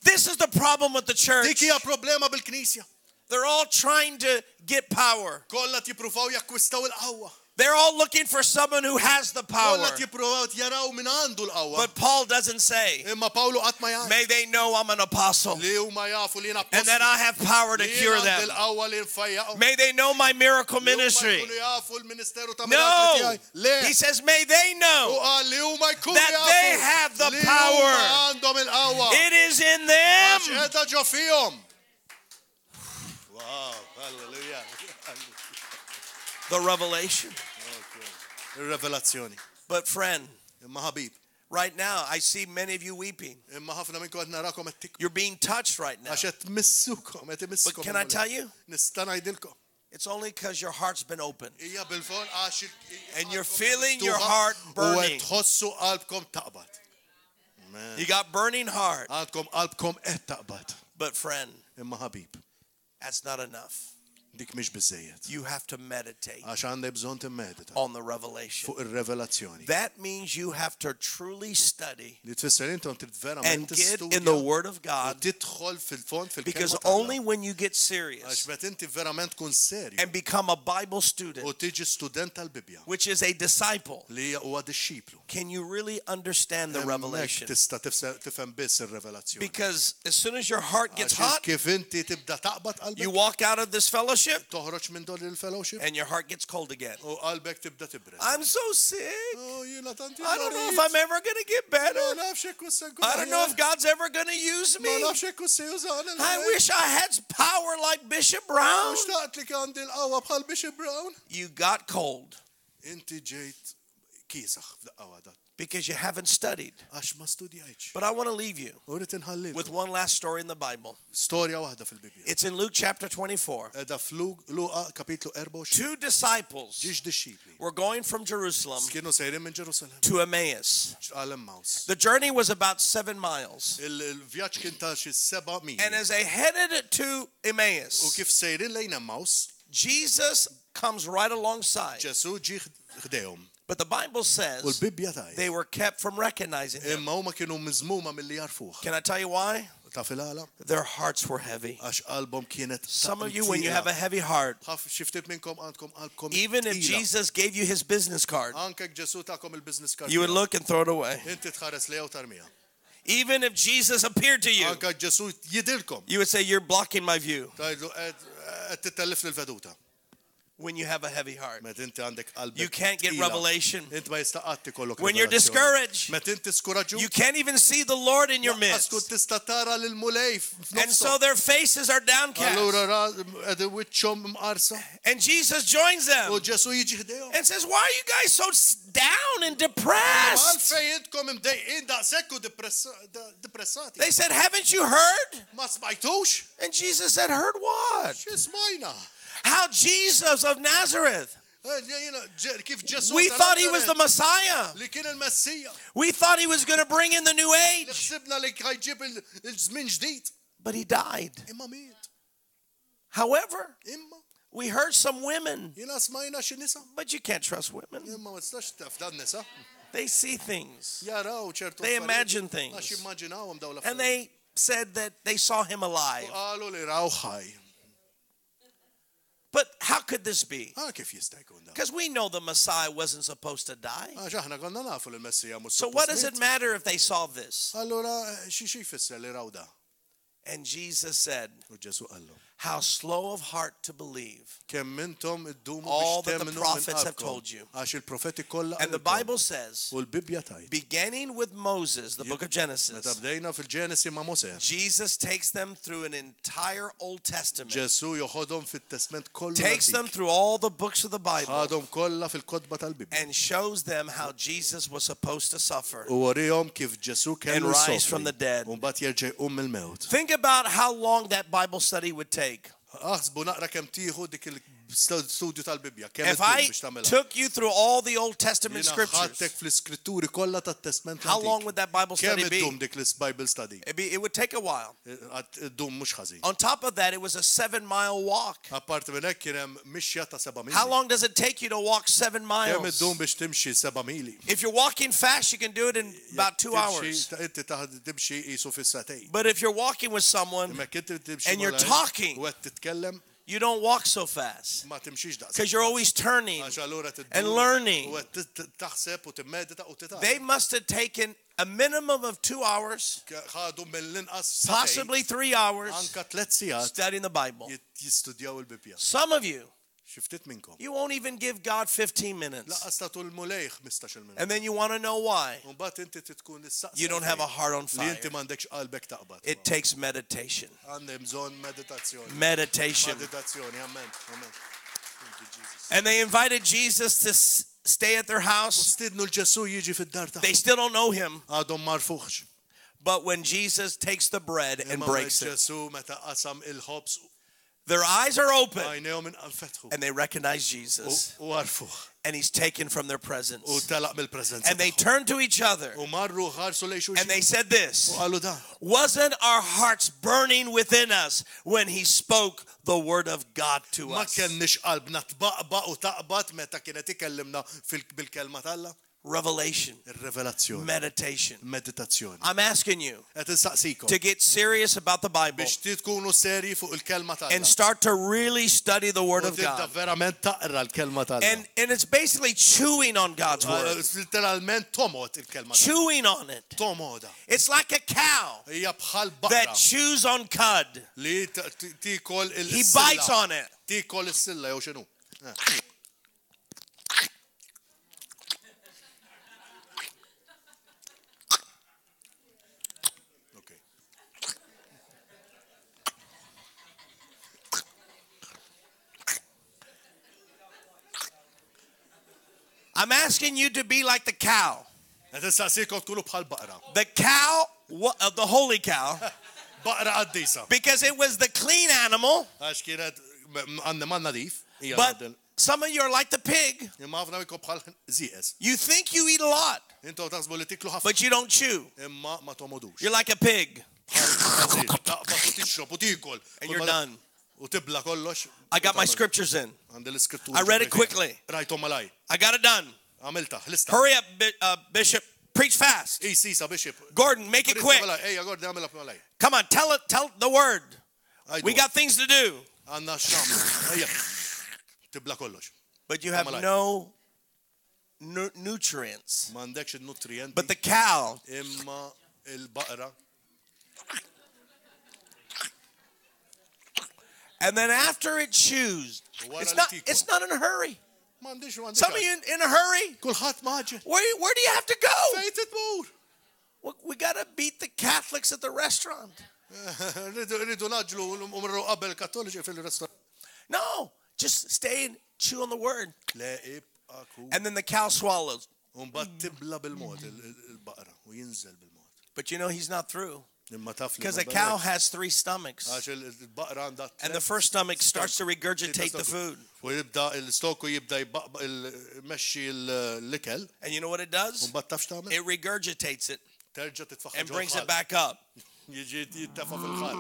This is the problem with the church. They're all trying to get power. They're all looking for someone who has the power. But Paul doesn't say, may they know I'm an apostle and that I have power to cure them. May they know my miracle ministry. No. He says, may they know that they have the power. It is in them. Wow, hallelujah. The revelation. But friend, right now I see many of you weeping. You're being touched right now. But can I tell you? It's only because your heart's been opened. And you're feeling your heart burning. You got burning heart. But friend, that's not enough. You have to meditate on the revelation. That means you have to truly study and get in the Word of God, because only when you get serious and become a Bible student, which is a disciple, can you really understand the revelation. Because as soon as your heart gets hot, you walk out of this fellowship and your heart gets cold again. I'm so sick. I don't know if I'm ever going to get better. I don't know if God's ever going to use me. I wish I had power like Bishop Brown. You got cold because you haven't studied. But I want to leave you with one last story in the Bible. It's in Luke chapter 24. Two disciples were going from Jerusalem to Emmaus. The journey was about 7 miles. And as they headed to Emmaus, Jesus comes right alongside. But the Bible says they were kept from recognizing him. Can I tell you why? Their hearts were heavy. Some of you, when you have a heavy heart, even if Jesus gave you his business card, you would look and throw it away. Even if Jesus appeared to you, you would say, you're blocking my view. When you have a heavy heart, you can't get revelation. When you're discouraged, you can't even see the Lord in your midst. And so their faces are downcast. And Jesus joins them and says, why are you guys so down and depressed? They said, haven't you heard? And Jesus said, heard what? How Jesus of Nazareth. We thought he was the Messiah. We thought he was going to bring in the new age. But he died. However, we heard some women. But you can't trust women. They see things. They imagine things. And they said that they saw him alive. But how could this be? Kif jista' jkun dan? Because we know the Messiah wasn't supposed to die. Aħna konna nafu li l-Messija mhux. So what does it matter if they saw this? Allura xi jfisser li raw da? And Jesus said, U Ġesu qallhom. how slow of heart to believe. Kemm intom iddumu All biex that the temmnu prophets have minn told you. Għax il-profeti kollha. And the Bible says, U l-Bibja tajt. beginning with Moses, the book of Meta Genesis, bdejna fil-Ġenesi ma' Mose. Jesus takes them through an entire Old Testament. Ġesu joħodhom fit-Testament kollu. Takes them through all the books of the Bible Ħadhom kollha fil-kotba tal-Bibja. and shows them how Jesus was supposed to suffer U warihom kif Ġesu and kellu rise from the jsofri. dead. U mbagħad jerġa' jqum mill-mewt. Think about how long that Bible study would take. Aħsbu naqra kemm tieħu dik il-studju tal-Bibja. Kemm If I biex tagħmilha. took you through all the Old Testament Jiena scriptures, ħadtek fl-iskritturi kollha tat-Testament. how long would that Bible study Kemm be? iddum dik l-Bible study? It would take a while. Iddum mhux ħażin. On top of that, it was a 7-mile walk. Apparti minn hekk kien hemm mixja ta' 7 mili. How long does it take you to walk 7 Kemm miles? iddum biex timxi 7 mili? If you're walking fast, you can do it in about 2 hours. Inti timxi qisu fis-satejn. But if you're walking with someone Imma inti timxi and you're talking, u qed titkellem you don't walk so fast ma timxix daqs. because you're always turning Għax allura tiddum and learning. u qed taħseb u timmedita u titgħallem. They must have taken a minimum of 2 hours, ħadu mill-inqas possibly 3 hours, anka 3 sigħat studying the Bible. jistudjaw il-Bibja. Some of you, Xi ftit minnkom. you won't even give God 15 minutes. Laqas tagħtu l-mulejh 15-il minut. And then you want to know why. U mbagħad inti tkun issaqsi. You don't have a heart on li fire. inti m'għandekx qalbek taqbad. It takes meditation. Għandek bżonn meditazzjoni. Meditation. Meditazzjoni, amen. Amen. Thank you, Jesus. And they invited Jesus to stay at their house. Stidnu l-Ġesu jiġi fid-dar tagħhom. They still don't know him. Għadhom marfuħx. But when Jesus takes the bread and breaks it, Ġesu meta qasam il-ħobs their eyes are open għajnejhom inqalfetħu. and they recognize Jesus. U għarfuh. And he's taken from their presence. U telaq mill-preżenza. And they turned to each other U marru ħarsu lejn xulxin. and they said this, U qalu dan. wasn't our hearts burning within us when he spoke the word of God to Ma us? kenniex qalbna tbaqbaq u taqbad meta kienet ikellimna bil-kelma talla. Revelation, Ir-revelazzjoni. meditation. Meditazzjoni. I'm asking you Qed insaqsikom to get serious about the Bible biex tkunu serji fuq il-kelma talla. and start to really study the word U of tibda God. verament taqra l-kelma talla. And it's basically chewing on God's word. Literalment tomod il-kelma talla. Chewing on it. Tomoda. It's like a cow Hija bħal that baqra chews on cud. li tikol il-silla. He bites on it. Tikol is-silla jew x'inhu. Okay. I'm asking you to be like the cow. Qed insaqsikom tkunu bħal baqra. The cow, the holy cow, Baqra qaddisa. because it was the clean animal, Għax kienet animal nadif. hija but għadel. some of you are like the pig. Imma ħafna minnkom bħal żieqes. You think you eat a lot, Intom taħsbu li tiklu ħafna. but you don't chew. Imma ma tomodux. You're like a pig, Taqbad u tixrob u tikol. and you're done. U tibla kollox. I got my scriptures in. Għandi l-iskrittura. I read it quickly. Rajtom malaj. I got it done. Għamilta, ħlista. Hurry up, Bishop. Preach fast. Sisa bishop. Gordon, make it quick. Ejja, Gordon, għamilha malaj. Come on, tell the word. We got things to do. Għanna xamlu. Ejja. Tibla kollox. But you have no nutrients. M'għandekx il-nutrienti. But the cow, Imma il-baqra. and then after it chews, it's not in a hurry. M'għandix Some of you in a hurry. Kulħadd maġġel. Where do you have to go? Fejn titmur? We got to beat the Catholics at the restaurant. Rridu naġlu u mrru qabel kattoliċi fil-restorant. No, just stay and chew on the word. Le ibqa' ku. And then the cow swallows. Mbagħad tibla bil-mod il-baqra u jinżel bil-mod. But you know he's not through. Imma taf li Because a cow has 3 stomachs. għax il-baqra għandha And the first stomach starts to regurgitate the food. U jibda il-stoku jibda jmexxi l-ikel. And you know what it does? Mbagħad tafx tagħmel? It regurgitates it Terġa' titfaħħa and brings it back up. Jiġi jittafa' fil-ħal.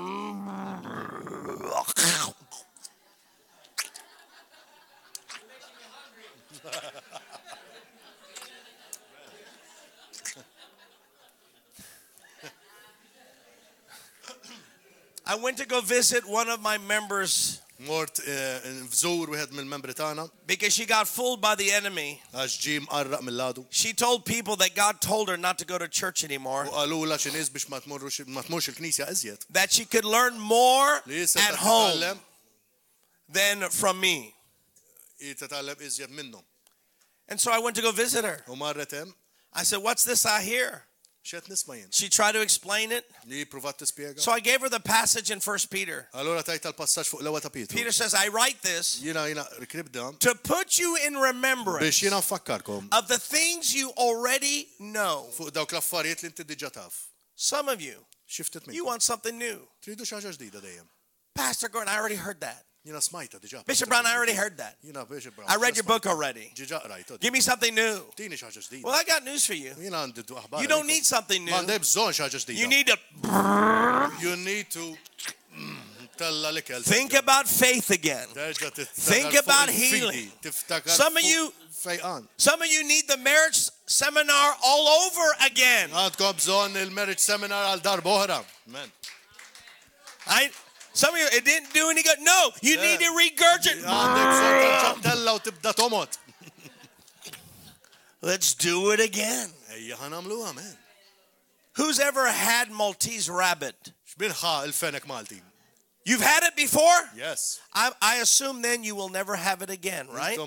I went to go visit one of my members Mort fżur wieħed mill-membri tagħna. Because she got fooled by the enemy. Għax ġie mqarraq mill-għadu. She told people that God told her not to go to church anymore. U qalula xi nies biex ma tmurx il-knisja iżjed. That she could learn more at home than from me. Titgħallem iżjed minnhom. And so I went to go visit her. U marret hemm. I said, "What's this I hear?" X'qed nisma' jien. She tried to explain it. Li pruvat tispjega. So I gave her the passage in 1 Peter. Allura tajt tal-passaġġ fuq l-ewwel ta' Pietru. Peter says, "I write this Jiena rikribda to put you in remembrance biex jiena nfakkarkom of the things you already know." fuq dawk l-affarijiet li inti diġà taf. Some of you, Xiftet you want something new. Tridu xi ħaġa ġdida dejjem. Pastor Gordon, I already heard that. Jiena smajta diġà. Bishop Brown, I already heard that. Jiena Bishop Brown. I read your book already. Ġiġa qrajt. Give me something new. Tini xi ħaġa ġdida. Well, I got news for you. Jiena għandi aħbar. You don't need something new. M'għandek bżonn xi ħaġa ġdida. You need to tella l-ikel. think about faith again. Think about healing. Some of you need the marriage seminar all over again. Għandkom bżonn il-marriage seminar għal darba oħra. Amen. Some of you, it didn't do any good. No, you need to regurgitate. Let's do it again. Who's ever had Maltese rabbit? You've had it before? Yes. I assume then you will never have it again, right?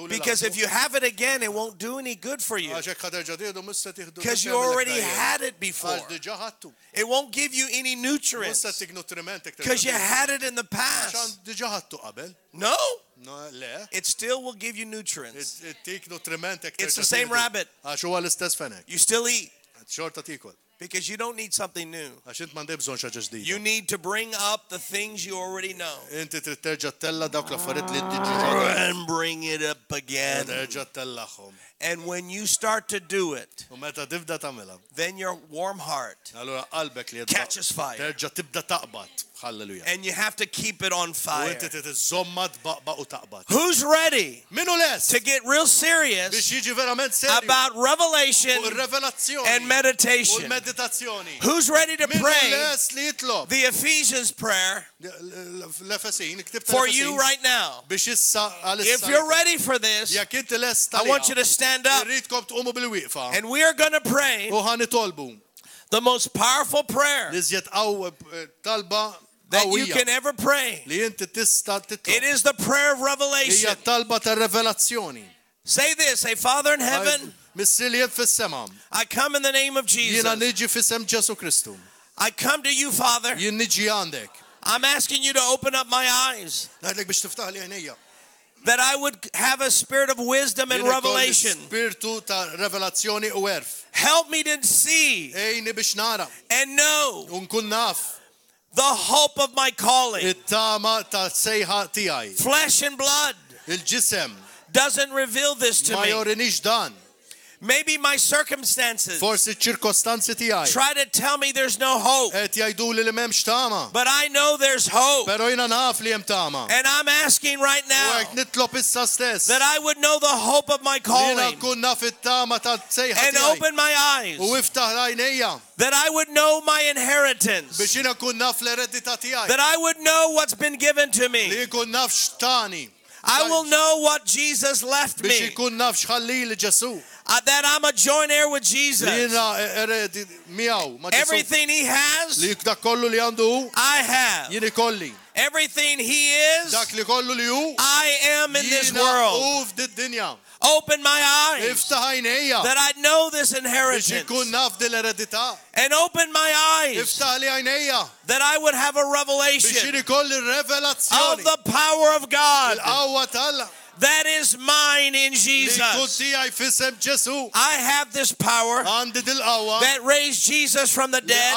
Because if you have it again, it won't do any good for you. Because you already had it before. It won't give you any nutrients. Because you had it in the past. No. It still will give you nutrients. It's the same rabbit. You still eat. Because you don't need something new. You need to bring up the things you already know. And bring it up again. And when you start to do it, then your warm heart catches fire. Hallelujah. And you have to keep it on fire. Who's ready to get real serious about revelation and meditation? Who's ready to pray the Ephesians prayer for you right now? If you're ready for this, I want you to stand up. And we are going to pray the most powerful prayer that you can ever pray. It is the prayer of revelation. Say this, say, Father in heaven, I come in the name of Jesus. I come to you, Father. I'm asking you to open up my eyes, that I would have a spirit of wisdom and revelation. Help me to see and know the hope of my calling. Flesh and blood doesn't reveal this to me. Maybe my circumstances try to tell me there's no hope. But I know there's hope. And I'm asking right now that I would know the hope of my calling. And open my eyes. That I would know my inheritance. That I would know what's been given to me. I will know what Jesus left me. That I'm a joint heir with Jesus. Everything he has, I have. Everything he is, I am in this world. Open my eyes that I know this inheritance. And open my eyes that I would have a revelation of the power of God that is mine in Jesus. I have this power that raised Jesus from the dead.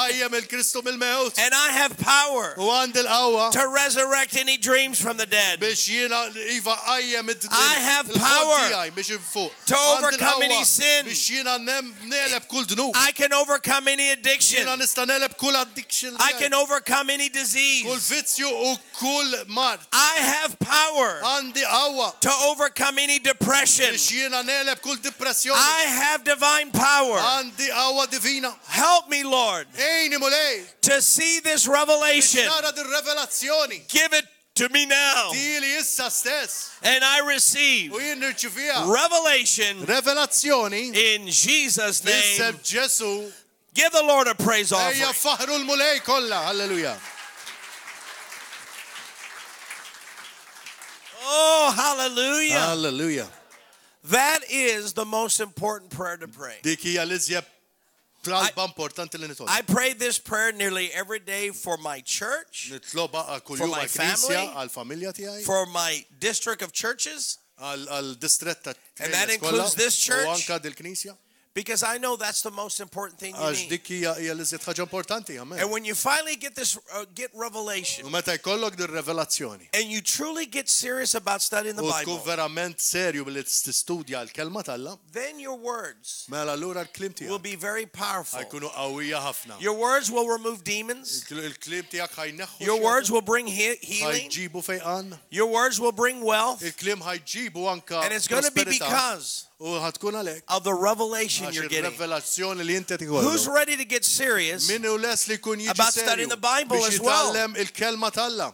And I have power to resurrect any dreams from the dead. I have power to overcome any sin. I can overcome any addiction. I can overcome any disease. I have power to overcome any depression. Biex jiena neleb kull depressjoni. I have divine power. Għandi qawwa divina. Help me, Lord, Ejni mulej. to see this revelation. Nara din revelazzjoni. Give it to me now. Tili issa stess. And I receive U jien nirċivija. revelation Revelazzjoni. in Jesus' name. Fis-sem Ġesu. Give the Lord a praise Ejja offering. faħru l-mulej kollha. Halleluja. Oh, hallelujah. Halleluja. That is the most important prayer to pray. Dik hija l-iżjed talba importanti li nitolbu. I pray this prayer nearly every day for my church, Nitloba kuljum For my għall-Knisja, għall-familja tiegħi, for my district of churches, għall-distrett ta' And that includes this church? U anka dil-Knisja. because I know that's the most important thing you Għax need. dik hija l-iżjed ħaġa importanti And għamen. when you finally get this, get U revelation, meta jkollok din revelazzjoni and you truly get serious about studying the u tkun Bible, verament serju billi tistudja l-kelma talla, then your words mela allura l-klim will tiegħek be very powerful. ħajkunu qawwija ħafna. Your words will remove demons. Il-klim tiegħek ħajneħħu Your words xi will bring healing. ħajġibu fejqan. Your words will bring wealth. Il-klim ħajġibu anka And it's going to be prosperità because u ħatkun għalhekk of the revelation għax you're getting. ir-revelazzjoni li inti Who's tikollok. ready to get serious? Min hu les li jkun jiġi About serju studying the Bible biex as well. jitgħallem il-kelma talla.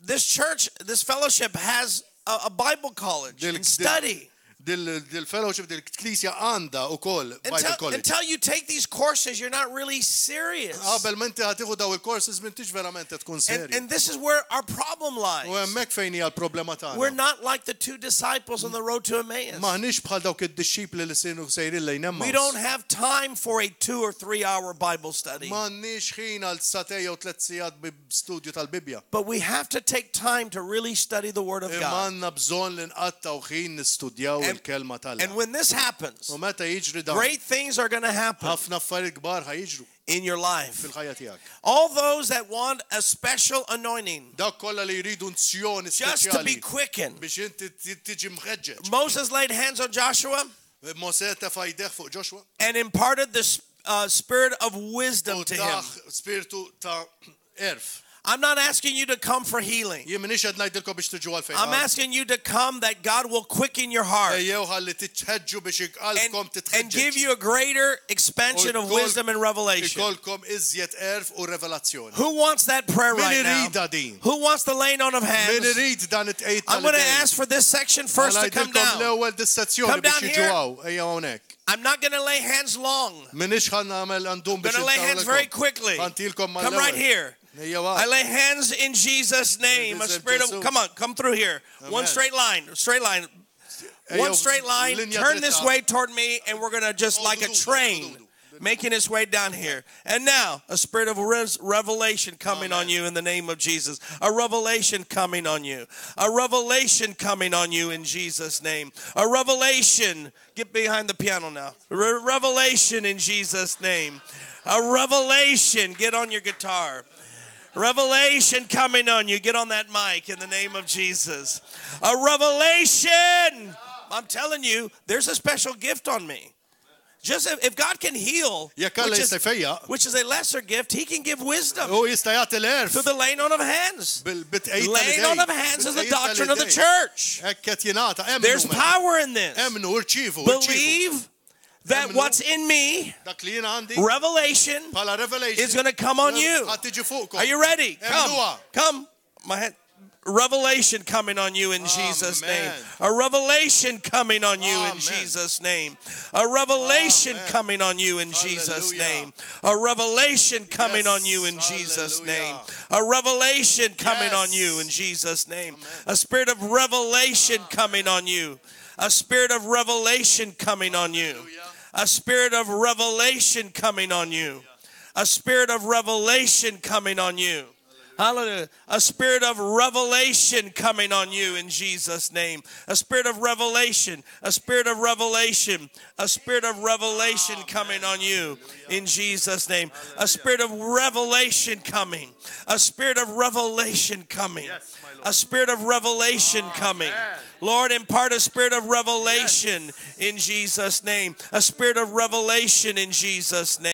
This church, this fellowship has a Bible college and study. Dil-fellowship, dil-knisja għanda ukoll Bible College. Until you take these courses, you're not really serious. Qabel ma inti ħatiħu daw il-courses m'intix verament qed tkun serju. And this is where our problem U lies. hemmhekk fejn hija l-problema We're tagħna. not like the two disciples on the road to Emmaus. Maħniex bħal dawk id-disċipli li sinu sejrin lejn Emmaus. We don't have time for a 2 or 3 hour Bible study. M'għandniex ħin għal satej jew 3 sigħat b'studju tal-Bibja. But we have to take time to really study the Word of Imma God. għandna bżonn li nqattaw ħin nistudjaw il-kelma talla. And when this happens, U meta jiġri dan, great things are going to happen ħafna affarijiet kbar ħajġru in your life. fil-ħajja tiegħek. All those that want a special anointing, Dak kollha li jridu unzjoni just to be speċjali quickened. biex inti tiġi mħeġġeġ. Moses laid hands on Joshua Mose tefa' jdeh fuq Joshua and imparted the spirit of wisdom u to taħ him. spiritu ta' erf. I'm not asking you to come for healing. Jien minix qed ngħidilkom biex tiġu għal I'm fejn. asking you to come that God will quicken your heart Ejjew ħalli titħeġġu biex iqalbkom and give titħeġġeġ. you a greater expansion of wisdom and revelation. Ikolkom iżjed erf u revelazzjoni. Who wants that prayer Min right now? irida din? Who wants the laying on of Min hands? irid dan it-tqejt I'm going to ask for this section first to come down. l-ewwel dis-sezzjoni Come biex down jiġu here. hawn. Ejja hawnhekk. I'm not going to lay hands long. Minix ħan nagħmel għandhom I'm biex going to lay hands very quickly. Ħantilkom Come right here. I lay hands in Jesus' name. A spirit of, come on, come through here. One straight line, one straight line. Turn this way toward me, and we're going to just like a train making its way down here. And now, a spirit of revelation coming on you in the name of Jesus. A revelation coming on you. A revelation coming on you in Jesus' name. A revelation. Get behind the piano now. Revelation in Jesus' name. A revelation. Get on your guitar. Revelation coming on you. Get on that mic in the name of Jesus. A revelation. I'm telling you, there's a special gift on me. Just if God can heal, which is a lesser gift, He can give wisdom through the laying on of hands. Laying on of hands is the doctrine of the church. There's power in this. Believe that what's in me, revelation, is going to come on you. Are you ready? Come. My head. Revelation coming on you in Jesus' name. A revelation coming on you in Jesus' name. A revelation coming on you in Jesus' name. A revelation coming on you in Jesus' name. A revelation coming on you in Jesus' name. A spirit of revelation coming on you. A spirit of revelation coming on you. A spirit of revelation coming on you. A spirit of revelation coming on you. Hallelujah. A spirit of revelation coming on you in Jesus' name. A spirit of revelation. A spirit of revelation. A spirit of revelation coming on you in Jesus' name. A spirit of revelation coming. A spirit of revelation coming. A spirit of revelation coming. Lord, impart a spirit of revelation in Jesus' name. A spirit of revelation in Jesus' name.